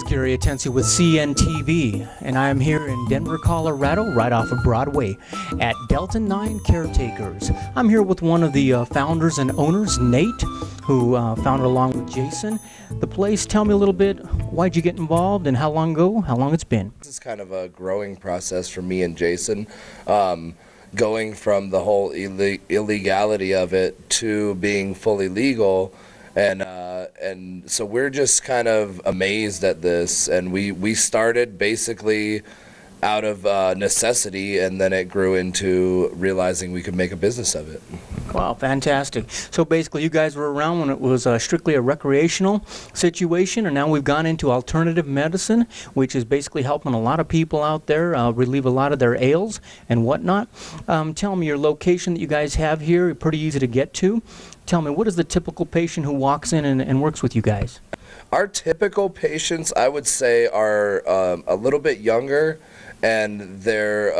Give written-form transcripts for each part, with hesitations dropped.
Gary Atensi with CNTV, and I am here in Denver, Colorado, right off of Broadway at Delta 9 Caretakers. I'm here with one of the founders and owners, Nate, who founded along with Jason the place. Tell me a little bit, why'd you get involved and how long it's been? This is kind of a growing process for me and Jason, going from the whole illegality of it to being fully legal. And so we're just kind of amazed at this, and we started basically out of necessity, and then it grew into realizing we could make a business of it. Wow, fantastic. So basically you guys were around when it was strictly a recreational situation, and now we've gone into alternative medicine, which is basically helping a lot of people out there relieve a lot of their ails and whatnot. Tell me your location that you guys have here, pretty easy to get to. Tell me, what is the typical patient who walks in and works with you guys? Our typical patients, I would say, are a little bit younger, and they're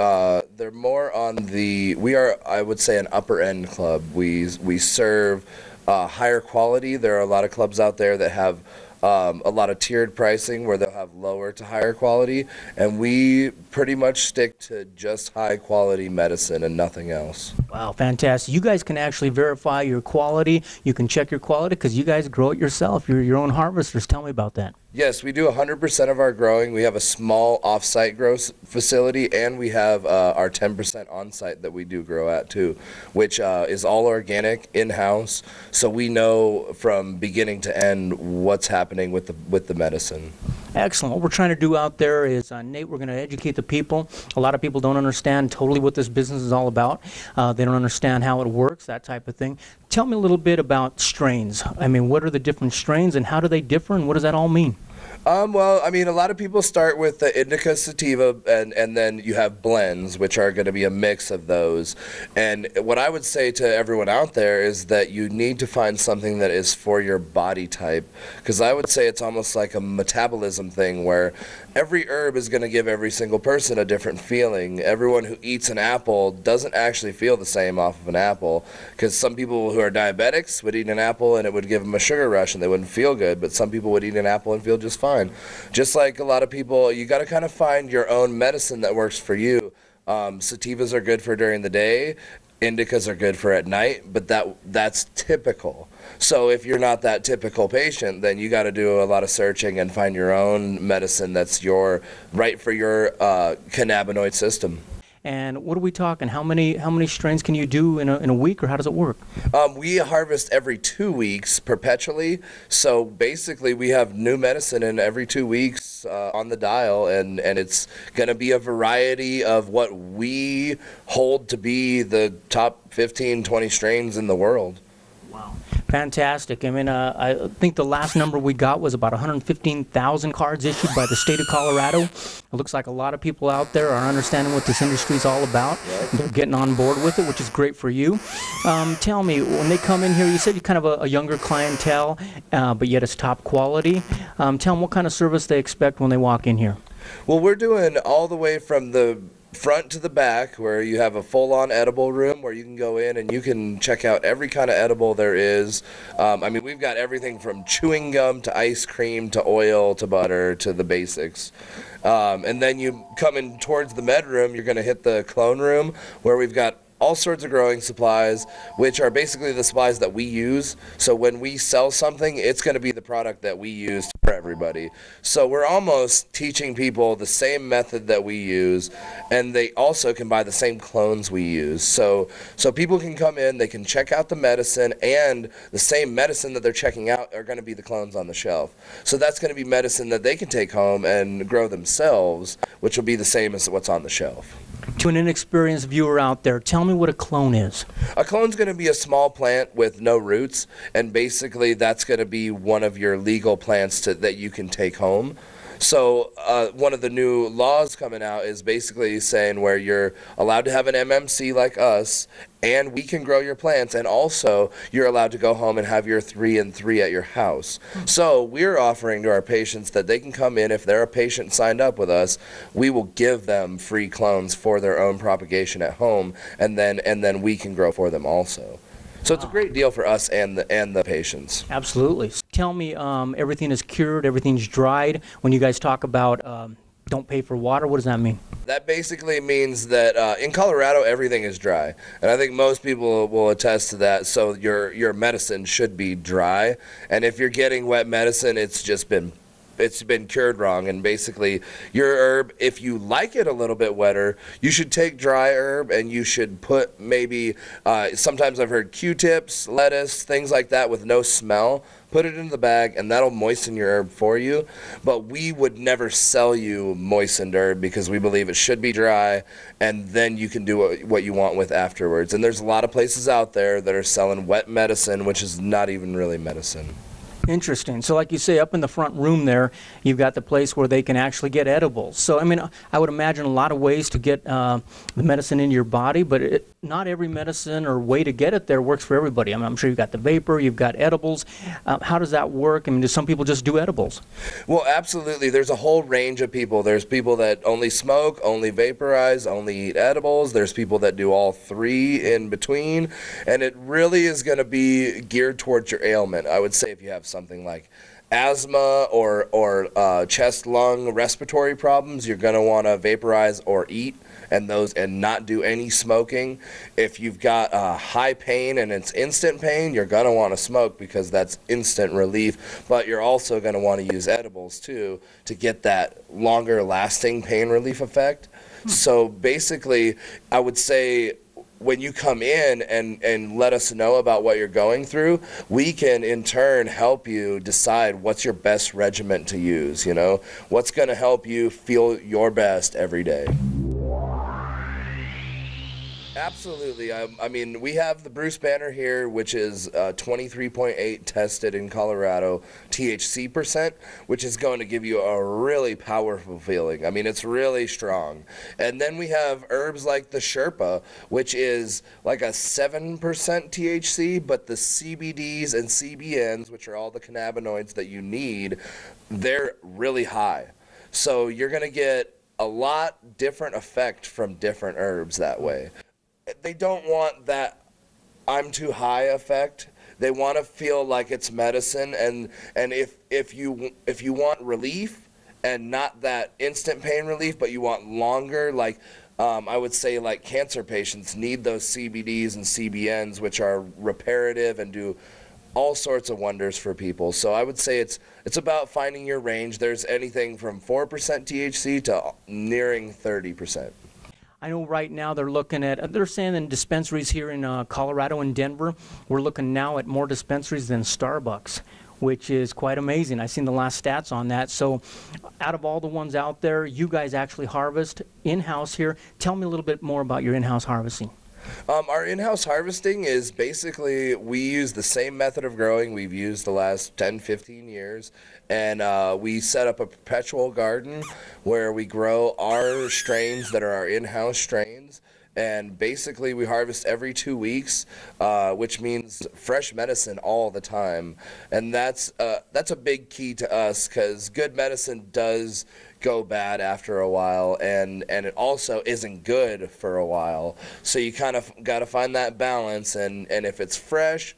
more on the, we are, I would say, an upper end club. We serve higher quality. There are a lot of clubs out there that have a lot of tiered pricing where they'll have lower to higher quality, and we pretty much stick to just high quality medicine and nothing else. Wow, fantastic. You guys can actually verify your quality. You can check your quality because you guys grow it yourself. You're your own harvesters. Tell me about that. Yes, we do 100% of our growing. We have a small off-site grow facility, and we have our 10% on-site that we do grow at too, which is all organic, in-house, so we know from beginning to end what's happening with the medicine. Excellent. What we're trying to do out there is, Nate, we're going to educate the people. A lot of people don't understand totally what this business is all about. They don't understand how it works, that type of thing. Tell me a little bit about strains. I mean, what are the different strains and how do they differ and what does that all mean? Well, I mean, a lot of people start with the indica sativa, and then you have blends, which are going to be a mix of those. And what I would say to everyone out there is that you need to find something that is for your body type, because I would say it's almost like a metabolism thing where every herb is going to give every single person a different feeling. Everyone who eats an apple doesn't actually feel the same off of an apple, because some people who are diabetics would eat an apple and it would give them a sugar rush and they wouldn't feel good, but some people would eat an apple and feel just fine. Just like a lot of people, you got to kind of find your own medicine that works for you. Sativas are good for during the day, indicas are good for at night, but that's typical. So if you're not that typical patient, then you got to do a lot of searching and find your own medicine that's right for your cannabinoid system. And what are we talking? How many strains can you do in a week, or how does it work? We harvest every 2 weeks perpetually. So basically, we have new medicine in every 2 weeks on the dial, and it's going to be a variety of what we hold to be the top 15, 20 strains in the world. Wow. Fantastic. I mean, I think the last number we got was about 115,000 cards issued by the state of Colorado. It looks like a lot of people out there are understanding what this industry is all about. Yep. They're getting on board with it, which is great for you. Tell me, when they come in here, you said you're kind of a younger clientele, but yet it's top quality. Tell them what kind of service they expect when they walk in here. Well, we're doing all the way from the front to the back, where you have a full-on edible room where you can go in and you can check out every kind of edible there is. I mean, we've got everything from chewing gum to ice cream to oil to butter to the basics. And then you come in towards the med room, you're going to hit the clone room, where we've got all sorts of growing supplies, which are basically the supplies that we use. So when we sell something, it's going to be the product that we use for everybody. So we're almost teaching people the same method that we use, and they also can buy the same clones we use. So people can come in, they can check out the medicine, and the same medicine that they're checking out are going to be the clones on the shelf. So that's going to be medicine that they can take home and grow themselves, which will be the same as what's on the shelf. To an inexperienced viewer out there, tell me what a clone is. A clone's going to be a small plant with no roots, and basically that's going to be one of your legal plants that you can take home. So one of the new laws coming out is basically saying where you're allowed to have an MMC like us, and we can grow your plants, and also you're allowed to go home and have your 3 and 3 at your house. So we're offering to our patients that they can come in. If they're a patient signed up with us, we will give them free clones for their own propagation at home, and then we can grow for them also. So it's a great deal for us and the patients. Absolutely. tell me everything is cured, everything's dried. When you guys talk about don't pay for water, what does that mean? That basically means that in Colorado, everything is dry. And I think most people will attest to that. So your medicine should be dry. And if you're getting wet medicine, it's been cured wrong. And basically, your herb, if you like it a little bit wetter, you should take dry herb and you should put maybe, sometimes I've heard Q-tips, lettuce, things like that with no smell. Put it in the bag and that'll moisten your herb for you. But we would never sell you moistened herb because we believe it should be dry and then you can do what you want with afterwards. And there's a lot of places out there that are selling wet medicine, which is not even really medicine. Interesting. So like you say, up in the front room there, you've got the place where they can actually get edibles. So, I mean, I would imagine a lot of ways to get the medicine into your body, but not every medicine or way to get it there works for everybody. I mean, I'm sure you've got the vapor, you've got edibles. How does that work? I mean, do some people just do edibles? Well, absolutely. There's a whole range of people. There's people that only smoke, only vaporize, only eat edibles. There's people that do all three in between. And it really is going to be geared towards your ailment. I would say if you have something like asthma or chest, lung, respiratory problems, you're going to want to vaporize or eat and not do any smoking. If you've got high pain and it's instant pain, you're going to want to smoke because that's instant relief, but you're also going to want to use edibles too to get that longer lasting pain relief effect. So basically, I would say when you come in and let us know about what you're going through, we can in turn help you decide what's your best regimen to use, you know, what's going to help you feel your best every day. Absolutely. I mean, we have the Bruce Banner here, which is 23.8 tested in Colorado THC %, which is going to give you a really powerful feeling. I mean, it's really strong. And then we have herbs like the Sherpa, which is like a 7% THC, but the CBDs and CBNs, which are all the cannabinoids that you need, they're really high. So you're going to get a lot different effect from different herbs that way. They don't want that I'm too high effect. They want to feel like it's medicine, and if you want relief and not that instant pain relief, but you want longer, like I would say like cancer patients need those CBDs and CBNs, which are reparative and do all sorts of wonders for people. So I would say it's about finding your range. There's anything from 4% THC to nearing 30%. I know right now they're saying in dispensaries here in Colorado and Denver, we're looking now at more dispensaries than Starbucks, which is quite amazing. I've seen the last stats on that. So out of all the ones out there, you guys actually harvest in-house here. Tell me a little bit more about your in-house harvesting. Our in-house harvesting is basically, we use the same method of growing we've used the last 10, 15 years. And we set up a perpetual garden where we grow our strains that are our in-house strains. And basically we harvest every 2 weeks, which means fresh medicine all the time. And that's a big key to us because good medicine does go bad after a while, and it also isn't good for a while. So you kind of got to find that balance, and if it's fresh,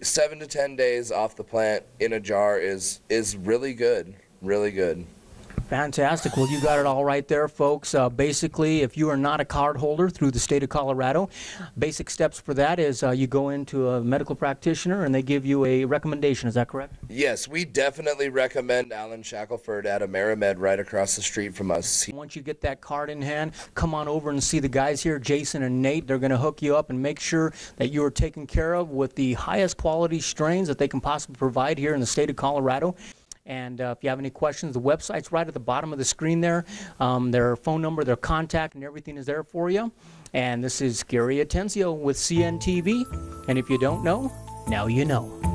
7 to 10 days off the plant in a jar is really good, really good. Fantastic. Well, you got it all right there, folks. Basically, if you are not a card holder through the state of Colorado, basic steps for that is you go into a medical practitioner and they give you a recommendation. Is that correct? Yes, we definitely recommend Alan Shackelford at AmeriMed right across the street from us. Once you get that card in hand, come on over and see the guys here, Jason and Nate. They're going to hook you up and make sure that you are taken care of with the highest quality strains that they can possibly provide here in the state of Colorado. And if you have any questions, the website's right at the bottom of the screen there. Their phone number, their contact, and everything is there for you. And this is Gary Atencio with CNTV. And if you don't know, now you know.